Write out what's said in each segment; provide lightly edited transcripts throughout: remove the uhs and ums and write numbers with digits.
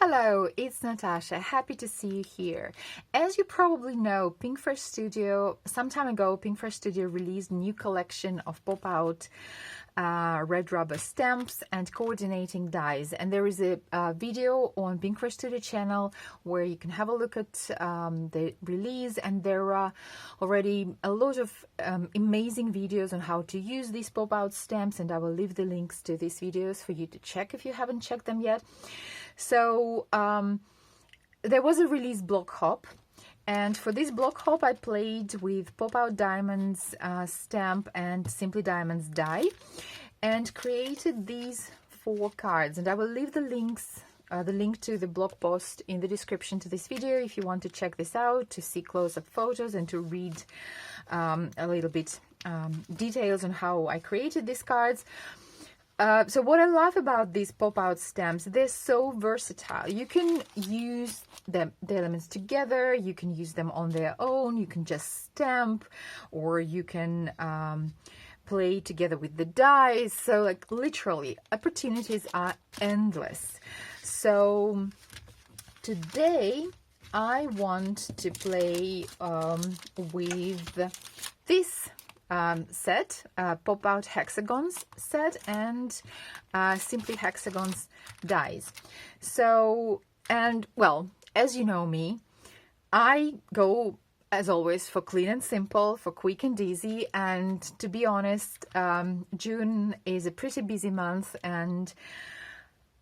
Hello, it's Natasha. Happy to see you here. As you probably know, Pinkfresh Studio, some time ago, Pinkfresh Studio released a new collection of Pop Out red rubber stamps and coordinating dies. And there is a video on Pinkfresh Studio channel where you can have a look at the release, and there are already a lot of amazing videos on how to use these Pop Out stamps, and I will leave the links to these videos for you to check if you haven't checked them yet. So there was a release block hop, and for this block hop I played with Pop Out Diamonds stamp and Simply Diamonds die and created these 4 cards, and I will leave the links the link to the blog post in the description to this video if you want to check this out, to see close-up photos and to read a little bit details on how I created these cards. So what I love about these pop-out stamps, they're so versatile. You can use the elements together, you can use them on their own, you can just stamp, or you can play together with the dies. So like literally, opportunities are endless. So today I want to play with this set, Pop Out Hexagons set, and Simply Hexagons dies. So, and well, as you know me, I go as always for clean and simple, for quick and easy, and to be honest, June is a pretty busy month, and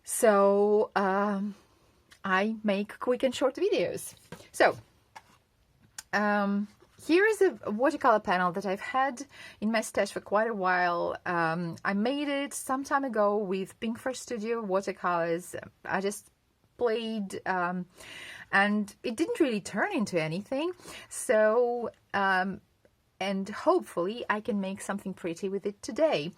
so I make quick and short videos. So here is a watercolor panel that I've had in my stash for quite a while. I made it some time ago with Pinkfresh Studio watercolors. I just played and it didn't really turn into anything. So, and hopefully I can make something pretty with it today.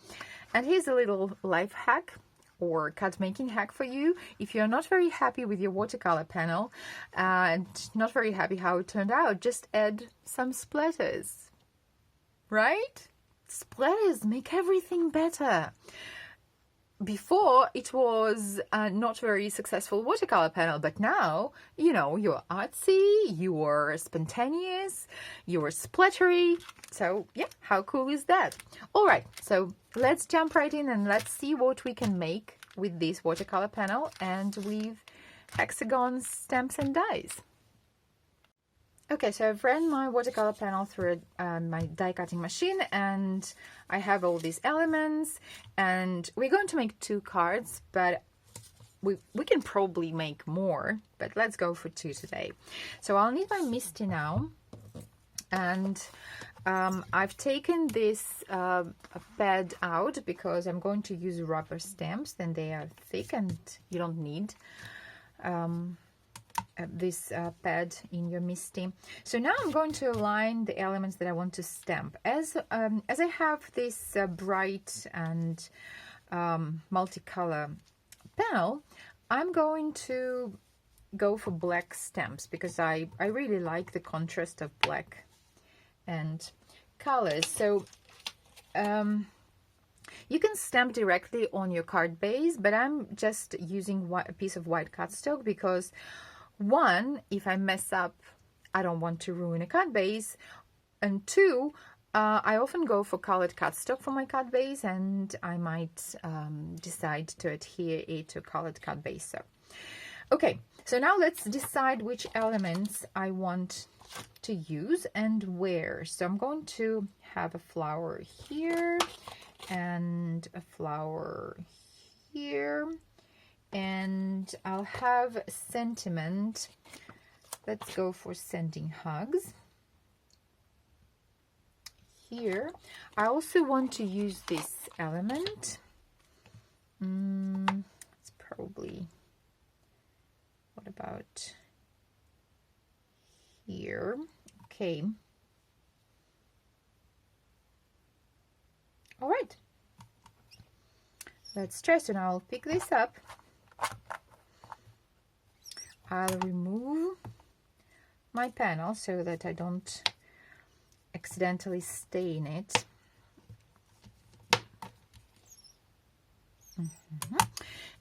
And here's a little life hack or card making hack for you. If you're not very happy with your watercolor panel and not very happy how it turned out, just add some splatters, right? Splatters make everything better. Before it was not very successful watercolor panel, but now, you know, you're artsy, you're spontaneous, you're splattery. So yeah, how cool is that? All right, so let's jump right in and let's see what we can make with this watercolor panel and with hexagons, stamps and dies. Okay, so I've ran my watercolor panel through my die cutting machine, and I have all these elements, and we're going to make 2 cards, but we can probably make more, but let's go for 2 today. So I'll need my Misty now, and I've taken this pad out because I'm going to use rubber stamps, and they are thick and you don't need this pad in your Misty. So now I'm going to align the elements that I want to stamp. As I have this bright and multicolor panel, I'm going to go for black stamps because I really like the contrast of black and colors. So you can stamp directly on your card base, but I'm just using a piece of white cardstock because, one, if I mess up, I don't want to ruin a card base, and 2, I often go for colored cardstock for my card base, and I might decide to adhere it to colored card base. So, okay, so now let's decide which elements I want to use and where. So I'm going to have a flower here and a flower here, and I'll have sentiment. Let's go for sending hugs here. I also want to use this element. It's probably, what about here? Okay. All right. Let's try. So now I'll pick this up. I'll remove my panel so that I don't accidentally stain it.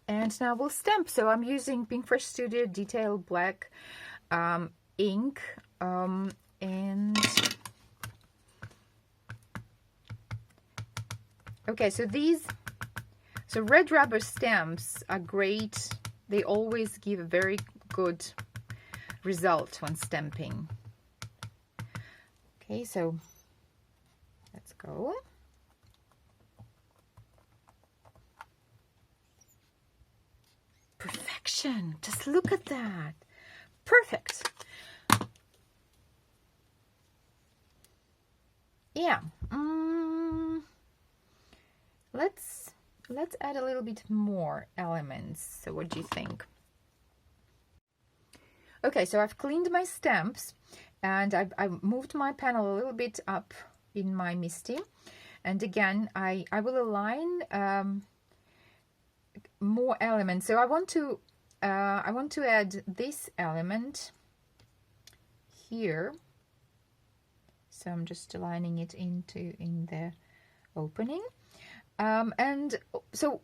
And now we'll stamp. So I'm using Pink Fresh Studio Detail Black ink, and okay, so red rubber stamps are great. They always give a very good result when stamping. Okay, so let's go. Perfection. Just look at that. Perfect. Yeah. Let's add a little bit more elements. So what do you think? Okay, so I've cleaned my stamps and I've moved my panel a little bit up in my MISTI. And again, I will align more elements. So I want to add this element here. So I'm just aligning it in the opening. And so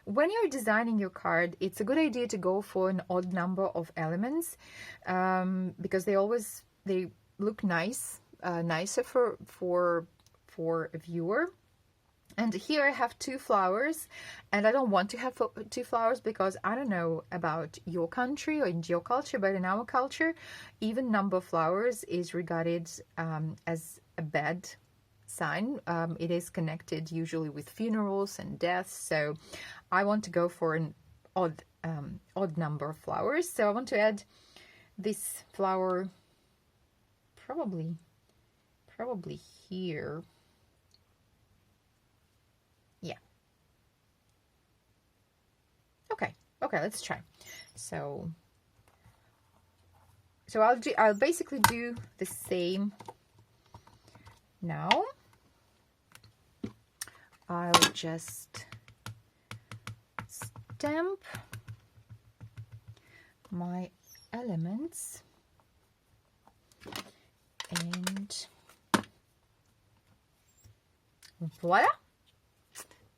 when you're designing your card, it's a good idea to go for an odd number of elements, because they look nice, nicer for a viewer. And here I have 2 flowers, and I don't want to have 2 flowers because I don't know about your country or in your culture, but in our culture, even number of flowers is regarded as a bad sign. It is connected usually with funerals and deaths, so I want to go for an odd number of flowers. So I want to add this flower probably here. Yeah. Okay, let's try. So I'll basically do the same now. I'll just stamp my elements and voila.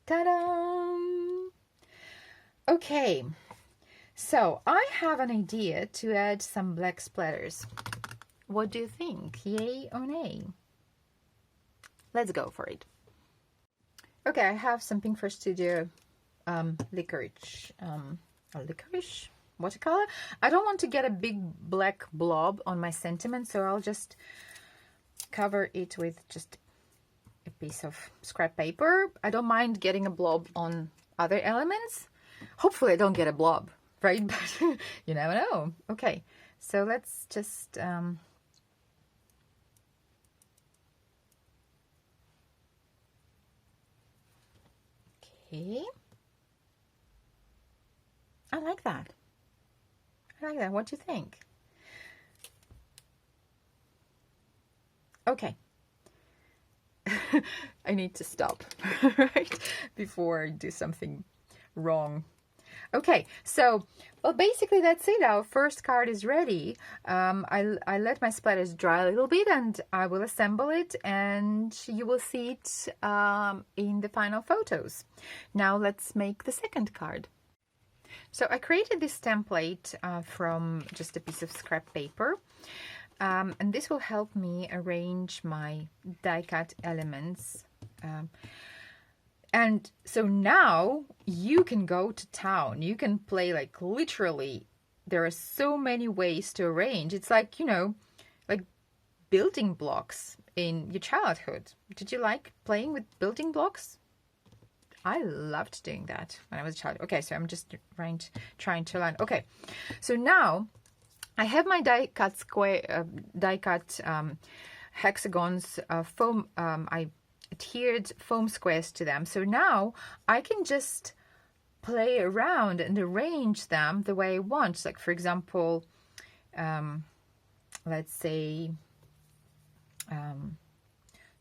Ta-da! Okay, so I have an idea to add some black splatters. What do you think? Yay or nay? Let's go for it. Okay, I have some Pink Fresh Studio licorice watercolor. I don't want to get a big black blob on my sentiment, so I'll just cover it with just a piece of scrap paper. I don't mind getting a blob on other elements. Hopefully I don't get a blob, right? But you never know. Okay, so let's just okay. I like that. What do you think? Okay. I need to stop, right? Before I do something wrong. Okay, so, well, basically that's it. Our first card is ready. I let my splatters dry a little bit and I will assemble it and you will see it in the final photos. Now let's make the second card. So I created this template from just a piece of scrap paper. And this will help me arrange my die cut elements. And so now you can go to town. You can play, like, literally. There are so many ways to arrange. It's like, you know, like building blocks in your childhood. Did you like playing with building blocks? I loved doing that when I was a child. Okay, so I'm just trying to learn. Okay, so now I have my die cut hexagons foam. I adhered foam squares to them. So now I can just play around and arrange them the way I want. Like, for example, let's say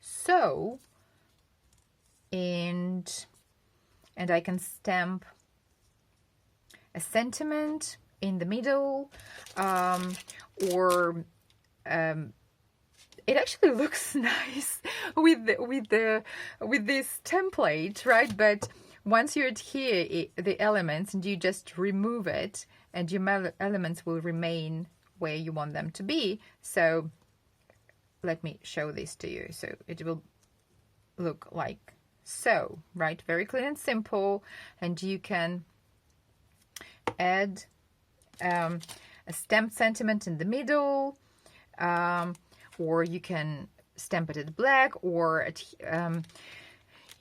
so, and I can stamp a sentiment in the middle, or it actually looks nice with this template, right? But once you adhere the elements and you just remove it, and your elements will remain where you want them to be. So let me show this to you. So it will look like so, right? Very clean and simple. And you can add a stamped sentiment in the middle, or you can stamp it at black, or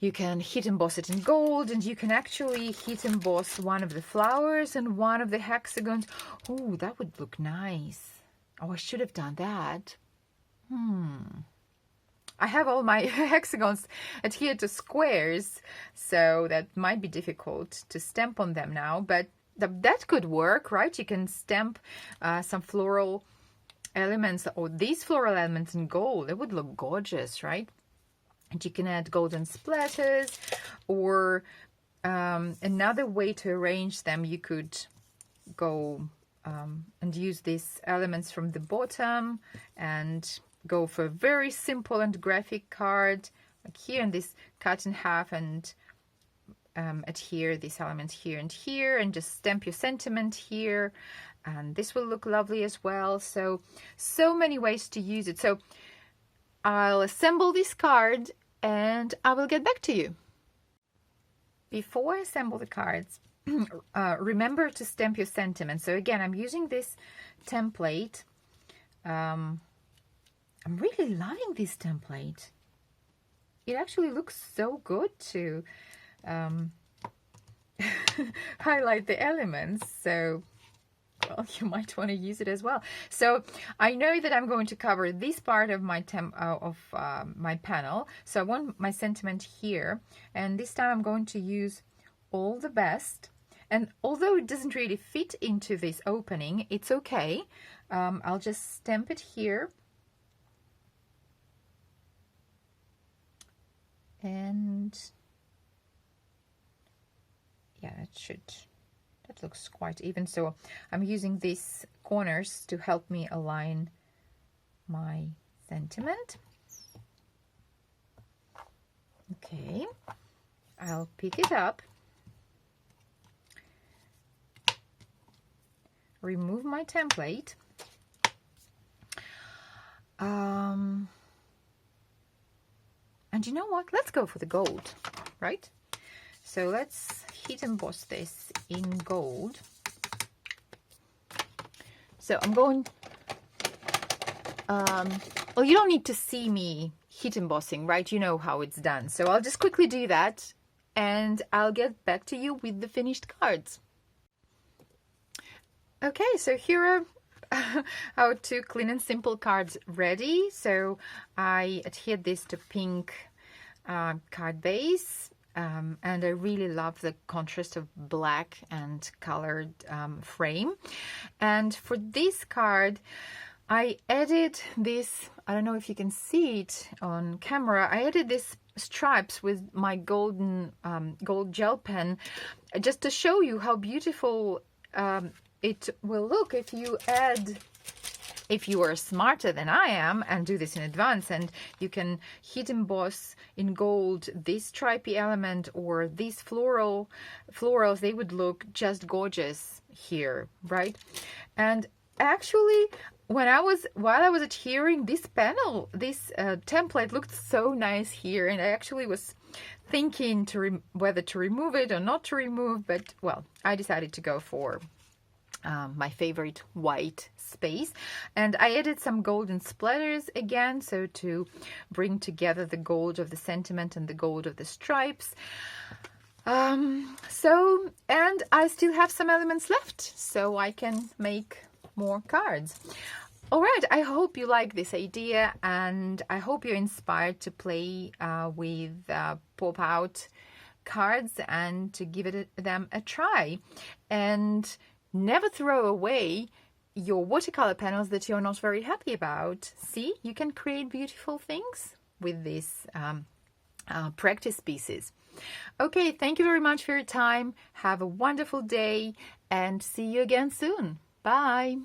you can heat emboss it in gold, and you can actually heat emboss one of the flowers and one of the hexagons. Oh, that would look nice. Oh, I should have done that. I have all my hexagons adhered to squares, so that might be difficult to stamp on them now, but that could work, right? You can stamp some floral elements, or these floral elements in gold. It would look gorgeous, right? And you can add golden splatters, or another way to arrange them, you could go and use these elements from the bottom and go for a very simple and graphic card, like here, and this cut in half, and adhere these elements here and here, and just stamp your sentiment here, and this will look lovely as well. So many ways to use it. So I'll assemble this card and I will get back to you. Before I assemble the cards, remember to stamp your sentiment. So again, I'm using this template. I'm really loving this template. It actually looks so good to highlight the elements. So, well, you might want to use it as well. So I know that I'm going to cover this part of my my panel. So I want my sentiment here, and this time I'm going to use All the Best. And although it doesn't really fit into this opening, it's okay. I'll just stamp it here. And yeah, that looks quite even. So I'm using these corners to help me align my sentiment. Okay, I'll pick it up, remove my template, and you know what? Let's go for the gold, right? So let's heat emboss this in gold. So I'm going, well, you don't need to see me heat embossing, right? You know how it's done. So I'll just quickly do that, and I'll get back to you with the finished cards. Okay, so here are our two clean and simple cards ready. So I adhered this to pink card base, and I really love the contrast of black and colored frame. And for this card, I added this, I don't know if you can see it on camera, I added this stripes with my golden gold gel pen, just to show you how beautiful it will look if you add, if you are smarter than I am and do this in advance, and you can heat emboss in gold this stripy element or these florals, they would look just gorgeous here, right? And actually, while I was adhering, this panel, this template looked so nice here, and I actually was thinking whether to remove it or not to remove, but well, I decided to go for my favorite white space, and I added some golden splatters again, so to bring together the gold of the sentiment and the gold of the stripes. And I still have some elements left, so I can make more cards. All right, I hope you like this idea, and I hope you're inspired to play with Pop Out cards and to give them a try. And never throw away your watercolor panels that you're not very happy about. See, you can create beautiful things with these practice pieces. Okay, thank you very much for your time. Have a wonderful day, and see you again soon. Bye.